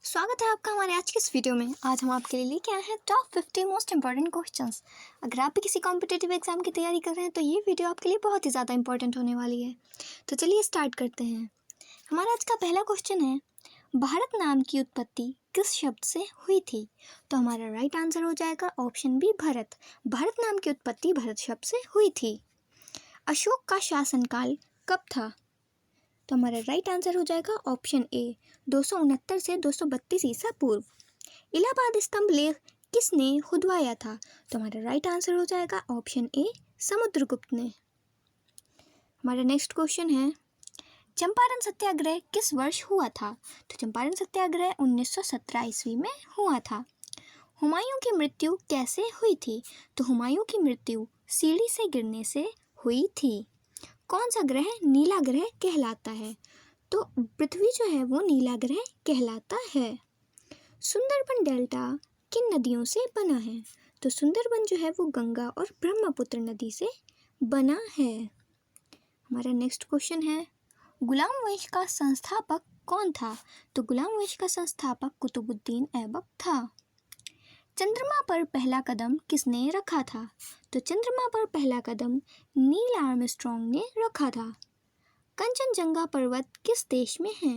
स्वागत है आपका हमारे आज की इस वीडियो में। आज हम आपके लिए लेके आए हैं टॉप 50 मोस्ट इंपॉर्टेंट क्वेश्चंस। अगर आप भी किसी कॉम्पिटिटिव एग्जाम की तैयारी कर रहे हैं तो ये वीडियो आपके लिए बहुत ही ज़्यादा इंपॉर्टेंट होने वाली है। तो चलिए स्टार्ट करते हैं। हमारा आज का पहला क्वेश्चन है, भारत नाम की उत्पत्ति किस शब्द से हुई थी? तो हमारा राइट आंसर हो जाएगा ऑप्शन बी, भरत। भारत नाम की उत्पत्ति भरत शब्द से हुई थी। अशोक का शासनकाल कब था? तो हमारा राइट आंसर हो जाएगा ऑप्शन ए, 269 से 232 ईसा पूर्व। इलाहाबाद स्तंभ लेख किसने खुदवाया था? तो हमारा राइट आंसर हो जाएगा ऑप्शन ए, समुद्रगुप्त ने। हमारा नेक्स्ट क्वेश्चन है, चंपारण सत्याग्रह किस वर्ष हुआ था? तो चंपारण सत्याग्रह 1917 ईस्वी में हुआ था। हुमायूं की मृत्यु कैसे हुई थी? तो हुमायूं की मृत्यु सीढ़ी से गिरने से हुई थी। कौन सा ग्रह नीला ग्रह कहलाता है? तो पृथ्वी जो है वो नीला ग्रह कहलाता है। सुंदरबन डेल्टा किन नदियों से बना है? तो सुंदरबन जो है वो गंगा और ब्रह्मपुत्र नदी से बना है। हमारा नेक्स्ट क्वेश्चन है, गुलाम वंश का संस्थापक कौन था? तो गुलाम वंश का संस्थापक कुतुबुद्दीन ऐबक था। चंद्रमा पर पहला कदम किसने रखा था? तो चंद्रमा पर पहला कदम नील आर्मस्ट्रॉन्ग ने रखा था। कंचनजंगा पर्वत किस देश में है?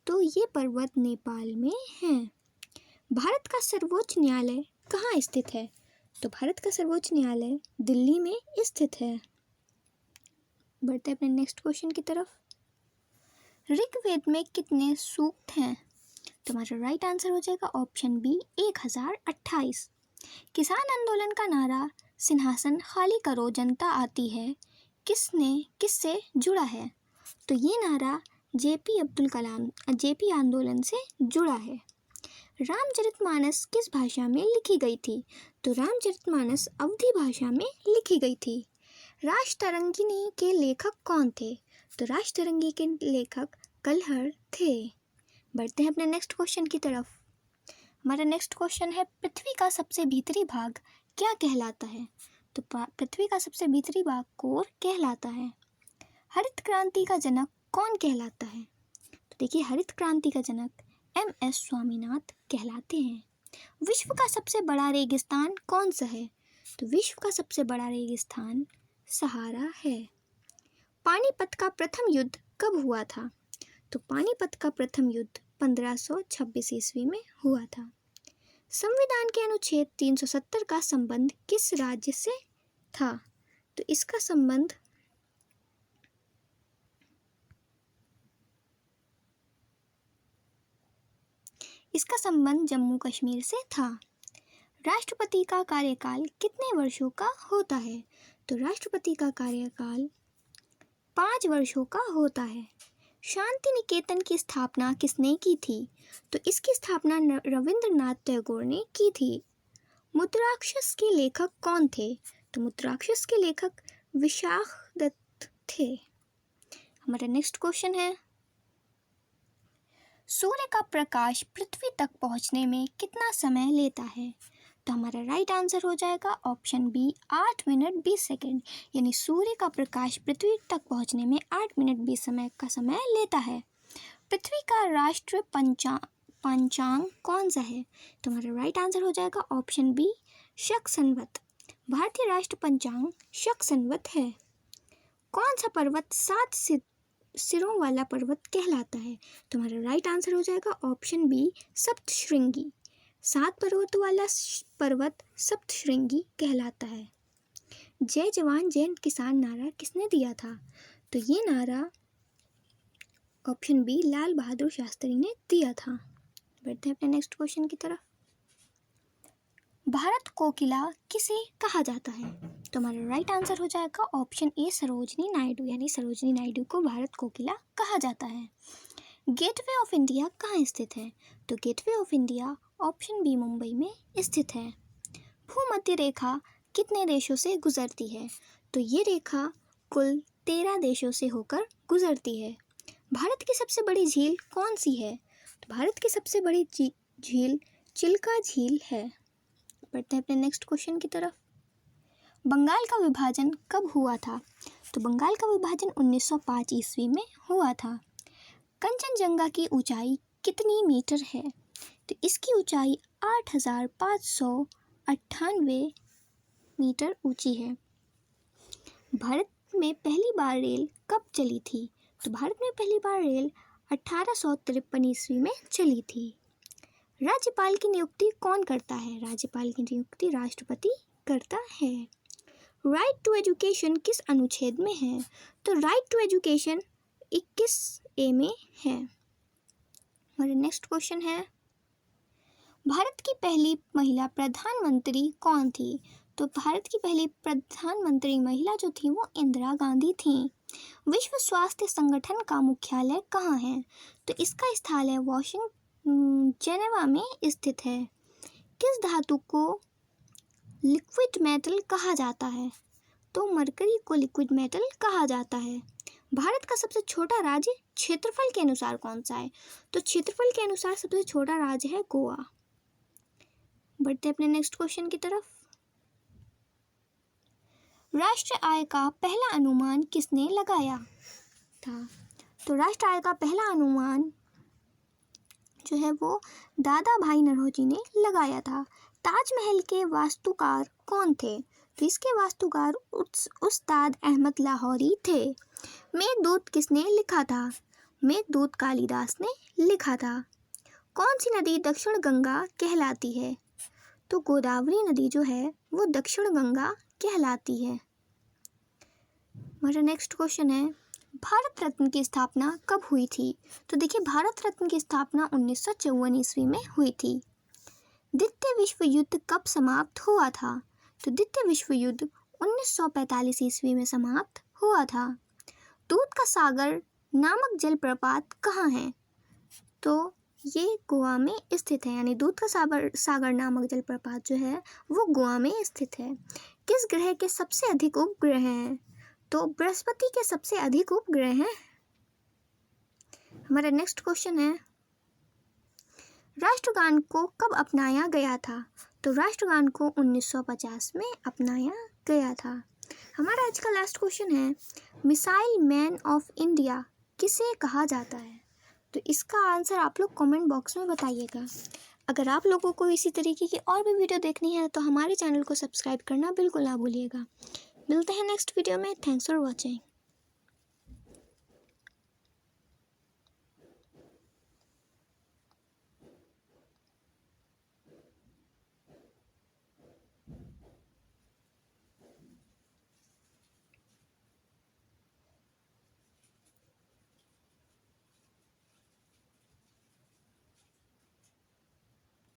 तो ये पर्वत नेपाल में है। भारत का सर्वोच्च न्यायालय कहाँ स्थित है? तो भारत का सर्वोच्च न्यायालय दिल्ली में स्थित है। बढ़ते हैं अपने नेक्स्ट क्वेश्चन की तरफ। ऋग्वेद में कितने सूक्त हैं? तो हमारा राइट आंसर हो जाएगा ऑप्शन बी, 1028। किसान आंदोलन का नारा सिंहासन खाली करो जनता आती है किससे जुड़ा है? तो ये नारा जेपी आंदोलन से जुड़ा है। रामचरितमानस किस भाषा में लिखी गई थी? तो रामचरितमानस अवधी भाषा में लिखी गई थी। राजतरंगिणी के लेखक कौन थे? तो राजतरंगी के लेखक कलहर थे। बढ़ते हैं अपने नेक्स्ट क्वेश्चन की तरफ। हमारा नेक्स्ट क्वेश्चन है, पृथ्वी का सबसे भीतरी भाग क्या कहलाता है? तो पृथ्वी का सबसे भीतरी भाग कोर कहलाता है। हरित क्रांति का जनक कौन कहलाता है? तो देखिए, हरित क्रांति का जनक MS स्वामीनाथन कहलाते हैं। विश्व का सबसे बड़ा रेगिस्तान कौन सा है? तो विश्व का सबसे बड़ा रेगिस्तान सहारा है। पानीपत का प्रथम युद्ध कब हुआ था? तो पानीपत का प्रथम युद्ध 1526 ईस्वी में हुआ था। संविधान के अनुच्छेद 370 का संबंध किस राज्य से था? तो इसका संबंध जम्मू कश्मीर से था। राष्ट्रपति का कार्यकाल कितने वर्षों का होता है? तो राष्ट्रपति का कार्यकाल 5 वर्षों का होता है। शांति निकेतन की स्थापना किसने की थी? तो इसकी स्थापना रविंद्रनाथ टैगोर ने की थी। मुद्राक्षस के लेखक कौन थे? तो मुद्राक्षस के लेखक विशाखदत्त थे। हमारा नेक्स्ट क्वेश्चन है, सूर्य का प्रकाश पृथ्वी तक पहुंचने में कितना समय लेता है? तो हमारा राइट आंसर हो जाएगा ऑप्शन बी, 8 मिनट 20 सेकेंड। यानी सूर्य का प्रकाश पृथ्वी तक पहुंचने में 8 मिनट 20 समय का समय लेता है। पृथ्वी का राष्ट्रीय पंचांग कौन सा है? तो हमारा राइट आंसर हो जाएगा ऑप्शन बी, शक संवत। भारतीय राष्ट्र पंचांग शक संवत है। कौन सा पर्वत 7 सिरों वाला पर्वत कहलाता है? तो हमारा राइट आंसर हो जाएगा ऑप्शन बी, सप्तशृंगी। 7 पर्वतों वाला पर्वत सप्तशृंगी कहलाता है। जय जवान जय किसान नारा किसने दिया था? तो ये नारा ऑप्शन बी, लाल बहादुर शास्त्री ने दिया था। बढ़ते हैं अपने नेक्स्ट क्वेश्चन की तरफ। भारत कोकिला किसे कहा जाता है? तो हमारा राइट आंसर हो जाएगा ऑप्शन ए, सरोजनी नायडू। यानी सरोजनी नायडू को भारत कोकिला कहा जाता है। गेटवे ऑफ इंडिया कहाँ स्थित है? तो Gateway of India option B, Mumbai में स्थित है। भूमध्य रेखा कितने देशों से गुजरती है? तो ये रेखा कुल 13 देशों से होकर गुजरती है। भारत की सबसे बड़ी झील कौन सी है? तो भारत की सबसे बड़ी झील चिल्का झील है। बढ़ते हैं अपने नेक्स्ट क्वेश्चन की तरफ। बंगाल का विभाजन कब हुआ था? तो बंगाल का विभाजन 1905 ईस्वी में हुआ था। कंचनजंगा की ऊंचाई कितनी मीटर है? तो इसकी ऊंचाई 8,598 मीटर ऊंची है। भारत में पहली बार रेल कब चली थी? तो भारत में पहली बार रेल 1853 ईस्वी में चली थी। राज्यपाल की नियुक्ति कौन करता है? राज्यपाल की नियुक्ति राष्ट्रपति करता है। राइट टू एजुकेशन किस अनुच्छेद में है? तो राइट टू एजुकेशन 21A में है। हमारा नेक्स्ट क्वेश्चन है, भारत की पहली महिला प्रधानमंत्री कौन थी? तो भारत की पहली प्रधानमंत्री महिला जो थी वो इंदिरा गांधी थी। विश्व स्वास्थ्य संगठन का मुख्यालय कहाँ है? तो इसका स्थल है जेनेवा में स्थित है। किस धातु को लिक्विड मेटल कहा जाता है? तो मरकरी को लिक्विड मेटल कहा जाता है। भारत का सबसे छोटा राज्य क्षेत्रफल के अनुसार कौन सा है? तो क्षेत्रफल के अनुसार सबसे छोटा राज्य है गोवा। बढ़ते अपने नेक्स्ट क्वेश्चन की तरफ। राष्ट्रीय आय का पहला अनुमान किसने लगाया था? तो राष्ट्रीय आय का पहला अनुमान जो है वो दादा भाई नौरोजी ने लगाया था। ताजमहल के वास्तुकार कौन थे? तो इसके वास्तुकार उस्ताद अहमद लाहौरी थे। मेघदूत किसने लिखा था? मेघदूत कालिदास ने लिखा था। कौन सी नदी दक्षिण गंगा कहलाती है? तो गोदावरी नदी जो है वो दक्षिण गंगा कहलाती है। हमारा नेक्स्ट क्वेश्चन है, भारत रत्न की स्थापना कब हुई थी? तो देखिए, भारत रत्न की स्थापना 1954 ईस्वी में हुई थी। द्वितीय विश्व युद्ध कब समाप्त हुआ था? तो द्वितीय विश्व युद्ध 1945 ईस्वी में समाप्त हुआ था। दूध का सागर नामक जलप्रपात कहाँ है? तो ये गोवा में स्थित है, यानी दूध का सागर नामक जलप्रपात जो है वो गोवा में स्थित है। किस ग्रह के सबसे अधिक उपग्रह हैं? तो बृहस्पति के सबसे अधिक उपग्रह हैं। हमारा नेक्स्ट क्वेश्चन है, राष्ट्रगान को कब अपनाया गया था? तो राष्ट्रगान को 1950 में अपनाया गया था। हमारा आज का लास्ट क्वेश्चन है, मिसाइल मैन ऑफ इंडिया किसे कहा जाता है? तो इसका आंसर आप लोग कमेंट बॉक्स में बताइएगा। अगर आप लोगों को इसी तरीके की और भी वीडियो देखनी है तो हमारे चैनल को सब्सक्राइब करना बिल्कुल ना भूलिएगा। मिलते हैं नेक्स्ट वीडियो में। Thanks for watching.